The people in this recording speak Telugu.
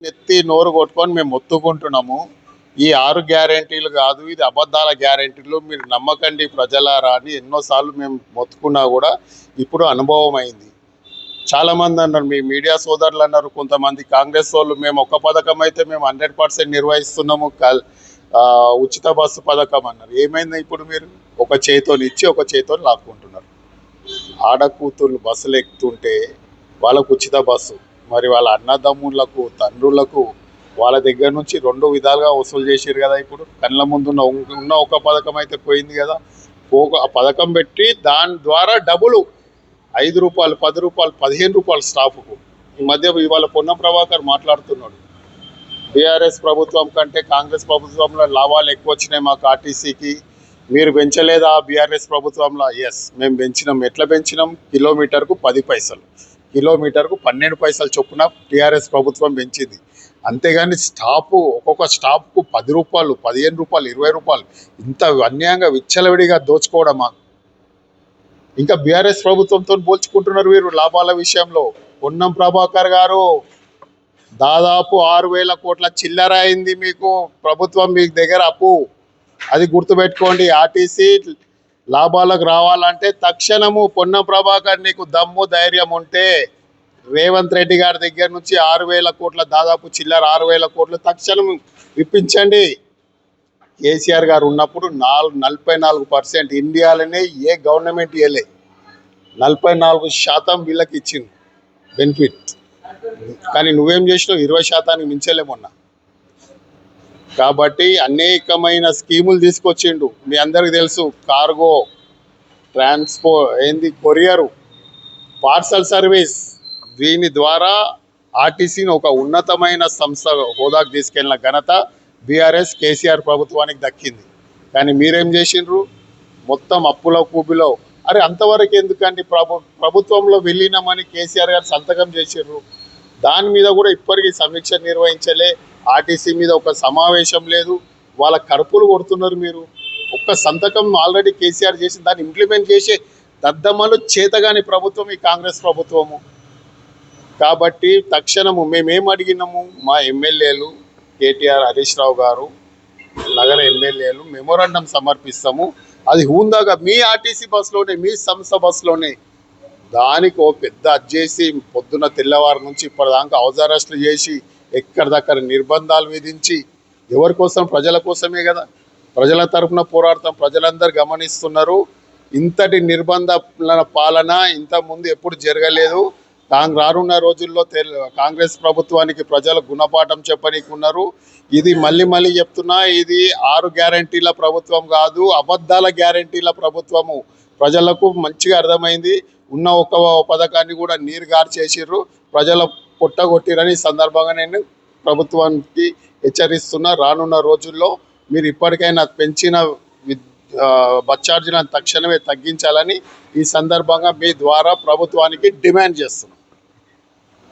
నెత్తి నోరు కొట్టుకొని మేము మొత్తుకుంటున్నాము. ఈ 6 గ్యారెంటీలు కాదు, ఇది అబద్ధాల గ్యారెంటీలు, మీరు నమ్మకండి ప్రజలారా అని ఎన్నోసార్లు మేము మొత్తుకున్నా కూడా ఇప్పుడు అనుభవం అయింది. చాలామంది అన్నారు, మీ మీడియా సోదరులు అన్నారు, కొంతమంది కాంగ్రెస్ వాళ్ళు, మేము ఒక్క పథకం అయితే మేము 100% నిర్వహిస్తున్నాము, ఉచిత బస్సు పథకం అన్నారు. ఏమైంది ఇప్పుడు? మీరు ఒక చేతిని ఇచ్చి ఒక చేతిని లాక్కుంటున్నారు. ఆడకూతుర్లు బస్సులు ఎక్కుతుంటే వాళ్ళకు ఉచిత బస్సు, మరి వాళ్ళ అన్నదమ్ములకు తండ్రులకు వాళ్ళ దగ్గర నుంచి 2 విధాలుగా వసూలు చేసారు కదా. ఇప్పుడు కళ్ళ ముందు ఉన్న ఒక పథకం అయితే పోయింది కదా. ఆ పథకం పెట్టి దాని ద్వారా డబ్బులు 5 రూపాయలు, 10 రూపాయలు, 15 రూపాయలు స్టాఫ్కు. ఈ మధ్య ఇవాళ పొన్నం ప్రభాకర్ మాట్లాడుతున్నాడు, బీఆర్ఎస్ ప్రభుత్వం కంటే కాంగ్రెస్ ప్రభుత్వంలో లాభాలు ఎక్కువ వచ్చినాయి మాకు ఆర్టీసీకి, మీరు పెంచలేదా బీఆర్ఎస్ ప్రభుత్వంలో? ఎస్, మేము పెంచినాం. ఎట్లా పెంచినాం? కిలోమీటర్కు 10 పైసలు, కిలోమీటర్కు 12 పైసలు చొప్పున టీఆర్ఎస్ ప్రభుత్వం పెంచింది. అంతేగాని ఒక్కొక్క స్టాప్కు 10 రూపాయలు, 15 రూపాయలు, 20 రూపాయలు, ఇంత అన్యాయంగా విచ్చలవిడిగా దోచుకోవడమా? ఇంకా బీఆర్ఎస్ ప్రభుత్వంతో పోల్చుకుంటున్నారు వీరు లాభాల విషయంలో. పొన్నం ప్రభాకర్ గారు, దాదాపు 6,000 కోట్ల చిల్లర అయింది మీకు ప్రభుత్వం, మీ దగ్గర అప్పు. అది గుర్తుపెట్టుకోండి. ఆర్టీసీ లాభాలకు రావాలంటే తక్షణము పొన్నం ప్రభాకర్, నీకు దమ్ము ధైర్యం ఉంటే రేవంత్ రెడ్డి గారి దగ్గర నుంచి 6,000 కోట్ల దాదాపు చిల్లర 6,000 కోట్లు తక్షణం ఇప్పించండి. కేసీఆర్ గారు ఉన్నప్పుడు 44% ఇండియాలోనే ఏ గవర్నమెంట్ ఇవ్వలే, 44% వీళ్ళకి ఇచ్చింది బెనిఫిట్. కానీ నువ్వేం చేసినావు? 20% మించలేమన్నా. కాబట్టి అనేకమైన స్కీములు తీసుకొచ్చిండు. మీ అందరికి తెలుసు, కార్గో, కొరియరు, పార్సల్ సర్వీస్, దీని ద్వారా ఆర్టీసీని ఒక ఉన్నతమైన సంస్థ హోదాకు తీసుకెళ్లిన ఘనత బీఆర్ఎస్ కేసీఆర్ ప్రభుత్వానికి దక్కింది. కానీ మీరేం చేసిండ్రు? మొత్తం అప్పుల కూబిలో. అరే అంతవరకు ఎందుకండి? ప్రభుత్వంలో విలీనమని కేసీఆర్ గారు సంతకం చేసిండ్రు, దాని మీద కూడా ఇప్పటికీ సమీక్ష నిర్వహించలే. ఆర్టీసీ మీద ఒక సమావేశం లేదు. వాళ్ళ కరుపులు కొడుతున్నారు మీరు. ఒక్క సంతకం ఆల్రెడీ కేసీఆర్ చేసి దాన్ని ఇంప్లిమెంట్ చేసే దద్దమ్మలు చేతగాని ప్రభుత్వం ఈ కాంగ్రెస్ ప్రభుత్వము. కాబట్టి తక్షణము మేమేం అడిగినాము, మా ఎమ్మెల్యేలు కేటీఆర్, హరీష్ రావు గారు, నగర ఎమ్మెల్యేలు మెమోరాండం సమర్పిస్తాము. అది హూందాగా మీ ఆర్టీసీ బస్సులోనే, మీ సంస్థ బస్సులోనే. దానికి ఓ పెద్ద చేసి పొద్దున్న తెల్లవారు నుంచి ఇప్పటిదాకా హౌస్ అరెస్టులు చేసి ఎక్కడిదక్కడ నిర్బంధాలు విధించి, ఎవరి కోసం? ప్రజల కోసమే కదా. ప్రజల తరఫున పోరాడతాం, ప్రజలందరూ గమనిస్తున్నారు. ఇంతటి నిర్బంధ పాలన ఇంతకుముందు ఎప్పుడు జరగలేదు. రానున్న రోజుల్లో కాంగ్రెస్ ప్రభుత్వానికి ప్రజలు గుణపాఠం చెప్పనీకున్నారు. ఇది మళ్ళీ చెప్తున్నా, ఇది 6 గ్యారెంటీల ప్రభుత్వం కాదు, అబద్ధాల గ్యారెంటీల ప్రభుత్వము. ప్రజలకు మంచిగా అర్థమైంది. ఉన్న ఒక పథకాన్ని కూడా నీరు గారు చేసిర్రు, ప్రజల పొట్టగొట్టిరని సందర్భంగా నేను ప్రభుత్వానికి హెచ్చరిస్తున్నా. రానున్న రోజుల్లో మీరు ఇప్పటికైనా పెంచిన బస్ ఛార్జీలను తక్షణమే తగ్గించాలని ఈ సందర్భంగా మీ ద్వారా ప్రభుత్వానికి డిమాండ్ చేస్తున్నాం.